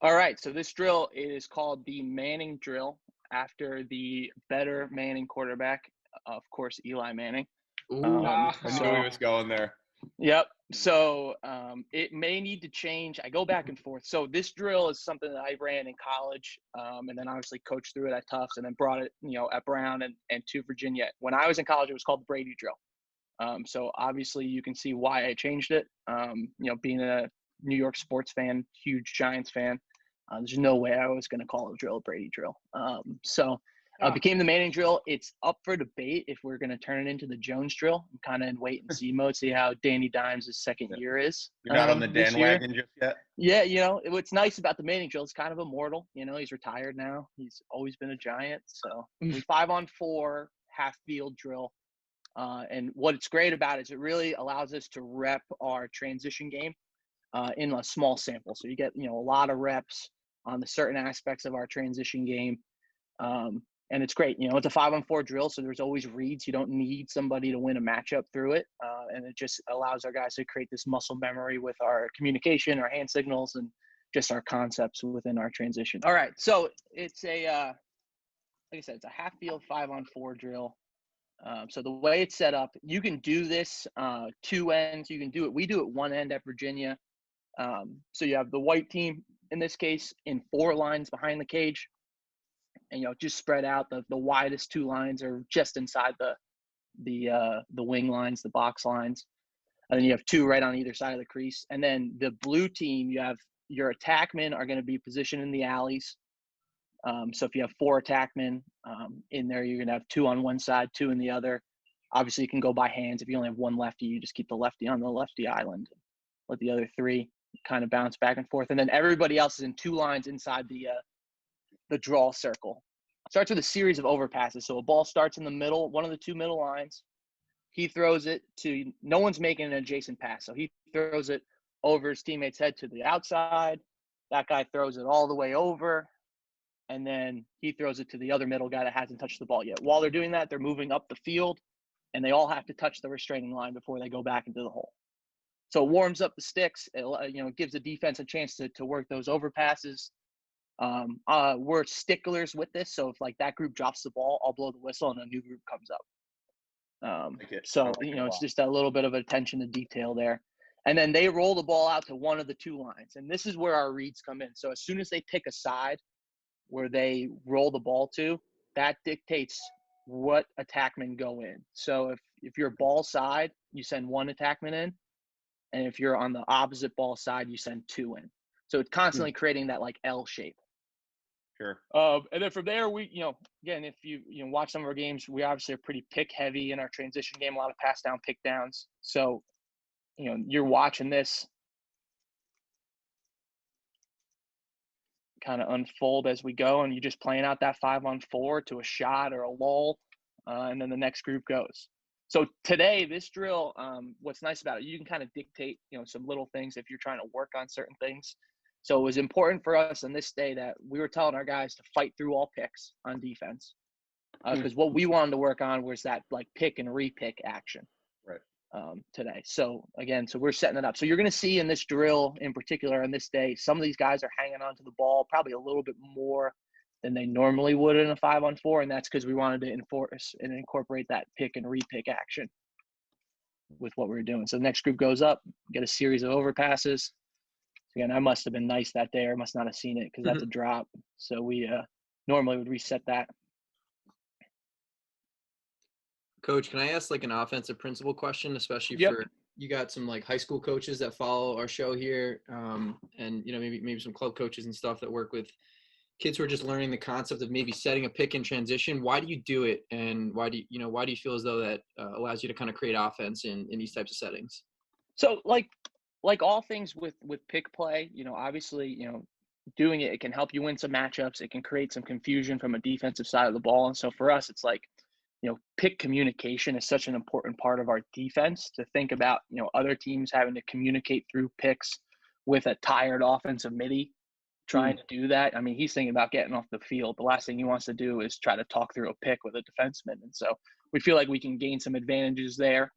All right, so this drill is called the Manning drill after the better Manning quarterback, of course, Eli Manning. Ooh, I knew So, he was going there. yep. So it may need to change. I go back and forth. So this drill is something that I ran in college, and then obviously coached through it at Tufts, and then brought it, at Brown and to Virginia. When I was in college, it was called the Brady drill. So obviously you can see why I changed it. Being a New York sports fan, huge Giants fan, there's no way I was going to call a drill a Brady drill. So became the Manning drill. It's up for debate if we're going to turn it into the Jones drill. I'm kind of in wait and see mode, see how Danny Dimes' second year is. You're not on the this Dan year. wagon just yet? Yeah, what's nice about the Manning drill is kind of immortal. He's retired now. He's always been a Giant. So we 5-on-4 half field drill. And what's great about it is it really allows us to rep our transition game in a small sample. So you get, a lot of reps on the certain aspects of our transition game. And it's great. It's a 5-on-4 drill, so there's always reads. You don't need somebody to win a matchup through it. And it just allows our guys to create this muscle memory with our communication, our hand signals, and just our concepts within our transition. All right. So it's like I said, it's a half field 5-on-4 drill. So the way it's set up, you can do this 2 ends. You can do it. We do it 1 end at Virginia. So you have the white team, in this case, in 4 lines behind the cage. And, just spread out. The widest 2 lines are just inside the wing lines, the box lines. And then you have 2 right on either side of the crease. And then the blue team, you have your attackmen are going to be positioned in the alleys. So if you have 4 attackmen in there, you're going to have 2 on one side, 2 in the other. Obviously, you can go by hands. If you only have 1 lefty, you just keep the lefty on the lefty island. Let the other 3 kind of bounce back and forth. And then everybody else is in 2 lines inside the draw circle. Starts with a series of overpasses. So a ball starts in the middle, one of the 2 middle lines. He throws it to – no one's making an adjacent pass. So he throws it over his teammate's head to the outside. That guy throws it all the way over. And then he throws it to the other middle guy that hasn't touched the ball yet. While they're doing that, they're moving up the field, and they all have to touch the restraining line before they go back into the hole. So it warms up the sticks. It gives the defense a chance to work those overpasses. We're sticklers with this, so if that group drops the ball, I'll blow the whistle and a new group comes up. It's just a little bit of attention to detail there. And then they roll the ball out to one of the 2 lines, and this is where our reads come in. So as soon as they pick a side where they roll the ball to, that dictates what attackmen go in. So if you're ball side, you send 1 attackman in, and if you're on the opposite ball side, you send 2 in. So it's constantly creating that L shape. Sure. And then from there, we, again, if you watch some of our games, we obviously are pretty pick heavy in our transition game, a lot of pass down, pick downs. So, you're watching this kind of unfold as we go, and you're just playing out that 5-on-4 to a shot or a lull, and then the next group goes. So today, this drill, what's nice about it, you can kind of dictate, some little things if you're trying to work on certain things. So it was important for us on this day that we were telling our guys to fight through all picks on defense, because what we wanted to work on was that pick and re-pick action. Right. Today. So again, we're setting it up. So you're going to see in this drill in particular on this day, some of these guys are hanging on to the ball probably a little bit more than they normally would in a 5-on-4. And that's because we wanted to enforce and incorporate that pick and re-pick action with what we were doing. So the next group goes up, get a series of overpasses. Again, I must have been nice that day, or must not have seen it because that's a drop. So we normally would reset that. Coach, can I ask an offensive principle question, especially for you got some high school coaches that follow our show here, and maybe some club coaches and stuff that work with kids who are just learning the concept of maybe setting a pick in transition. Why do you do it, and why do you feel as though that allows you to kind of create offense in these types of settings? So like all things with pick play, obviously, doing it can help you win some matchups. It can create some confusion from a defensive side of the ball. And so for us, it's pick communication is such an important part of our defense, to think about, other teams having to communicate through picks with a tired offensive midi trying to do that. I mean, he's thinking about getting off the field. The last thing he wants to do is try to talk through a pick with a defenseman. And so we feel like we can gain some advantages there.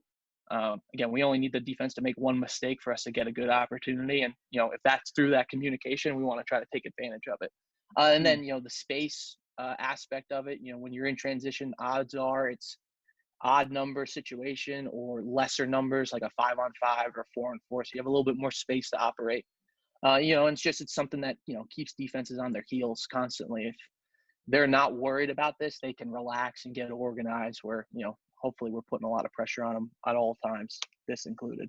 Again, we only need the defense to make one mistake for us to get a good opportunity. And, if that's through that communication, we want to try to take advantage of it. And then, the space aspect of it, when you're in transition, odds are it's odd number situation or lesser numbers like a 5-on-5 or 4-on-4. So you have a little bit more space to operate. And it's something that, keeps defenses on their heels constantly. If they're not worried about this, they can relax and get organized where, hopefully we're putting a lot of pressure on them at all times, this included.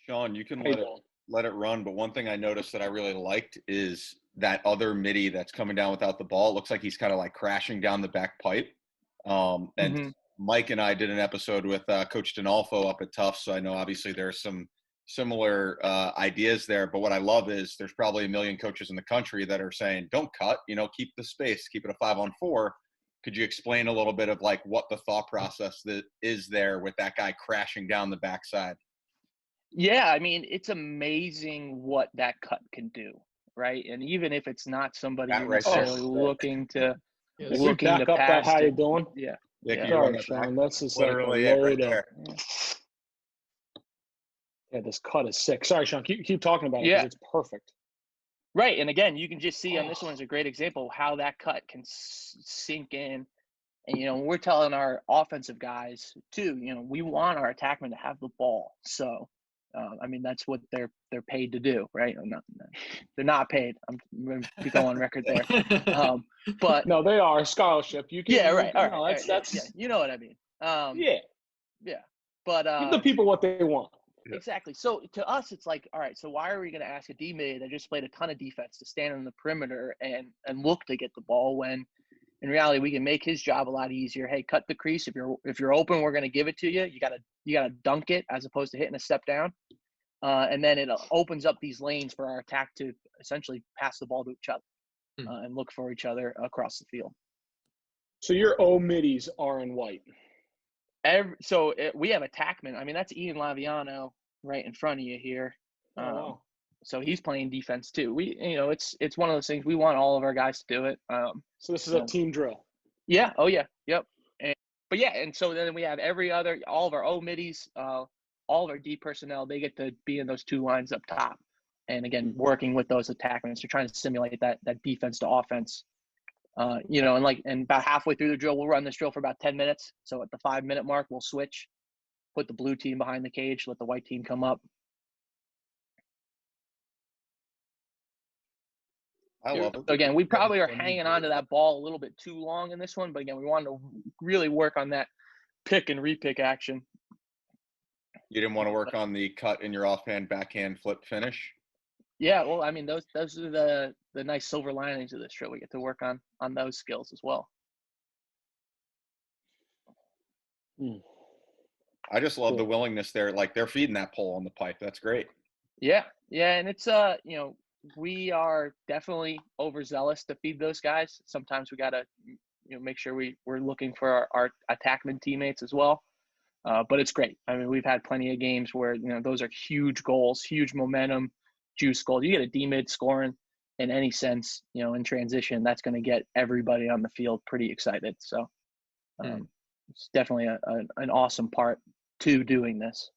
Sean, you can let it run. But one thing I noticed that I really liked is that other midi that's coming down without the ball. It looks like he's kind of like crashing down the back pipe. And Mike and I did an episode with Coach Dinolfo up at Tufts. So I know obviously there's some similar ideas there. But what I love is there's probably a million coaches in the country that are saying, don't cut, keep the space, keep it a 5-on-4. Could you explain a little bit of like what the thought process that is there with that guy crashing down the backside? Yeah, I mean, it's amazing what that cut can do, right? And even if it's not somebody you're necessarily looking to back up that high you're doing. Yeah. Sorry, Sean. That's just literally like a load right of. Yeah, this cut is sick. Sorry, Sean. Keep talking about it. Yeah, it's perfect. Right, and again, you can just see on this one is a great example of how that cut can sink in. And we're telling our offensive guys too. We want our attackmen to have the ball. So, I mean, that's what they're paid to do, right? They're not paid. I'm going to go on record there. But no, they are scholarship. You can. Yeah, right. All right. No, that's yeah, you know what I mean. Yeah. But give the people what they want. Exactly. So to us, it's like, all right, so why are we going to ask a D-mid that just played a ton of defense to stand on the perimeter and look to get the ball when in reality we can make his job a lot easier. Hey, cut the crease. If you're open, we're going to give it to you. You gotta dunk it as opposed to hitting a step down. And then it opens up these lanes for our attack to essentially pass the ball to each other and look for each other across the field. So your O middies are in white. We have attackmen. I mean, that's Ian Laviano right in front of you here. So he's playing defense too. It's one of those things. We want all of our guys to do it. So this is a team drill. Yeah. Oh yeah. Yep. And so then we have all of our O middies, all of our D personnel. They get to be in those two lines up top, and again working with those attackmen. So trying to simulate that defense to offense. And about halfway through the drill, we'll run this drill for about 10 minutes. So at the 5-minute mark, we'll switch, put the blue team behind the cage, let the white team come up. I love it. Again, we probably are hanging on to that ball a little bit too long in this one, but again, we wanted to really work on that pick and repick action. You didn't want to work on the cut in your offhand, backhand, flip finish? Yeah, well, I mean, those are the nice silver linings of this drill. We get to work on those skills as well. I just love the willingness there. Like they're feeding that pole on the pipe. That's great. Yeah, and it's we are definitely overzealous to feed those guys. Sometimes we gotta make sure we're looking for our attackman teammates as well. But it's great. I mean, we've had plenty of games where those are huge goals, huge momentum, juice goals. You get a D-mid scoring in any sense, in transition, that's going to get everybody on the field pretty excited. So it's definitely an awesome part to doing this.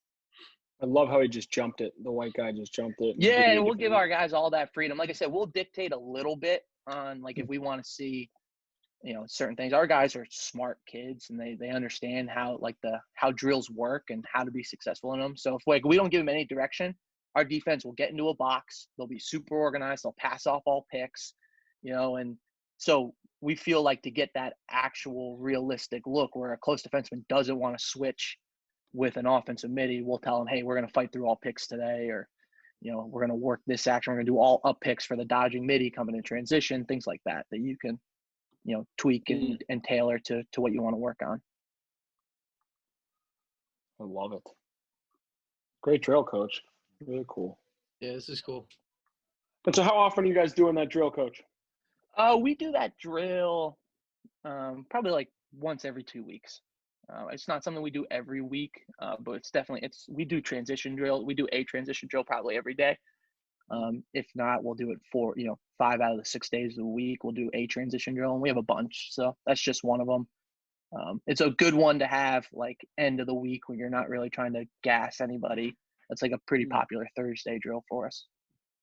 I love how he just jumped it. The white guy just jumped it. Yeah, and we'll give our guys all that freedom. Like I said, we'll dictate a little bit on if we want to see, certain things. Our guys are smart kids and they understand how how drills work and how to be successful in them. So if we don't give them any direction, our defense will get into a box. They'll be super organized. They'll pass off all picks, and so we feel like to get that actual realistic look where a close defenseman doesn't want to switch with an offensive midi, we'll tell them, hey, we're going to fight through all picks today, or, we're going to work this action. We're going to do all up picks for the dodging midi coming in transition, things like that you can, tweak and tailor to what you want to work on. I love it. Great drill, Coach. Really cool. Yeah, this is cool. And so how often are you guys doing that drill, Coach? We do that drill probably like once every 2 weeks. It's not something we do every week, but it's definitely we do transition drill. We do a transition drill probably every day. If not, we'll do it for 5 out of the 6 days of the week. We'll do a transition drill, and we have a bunch. So that's just one of them. It's a good one to have like end of the week when you're not really trying to gas anybody. That's like a pretty popular Thursday drill for us.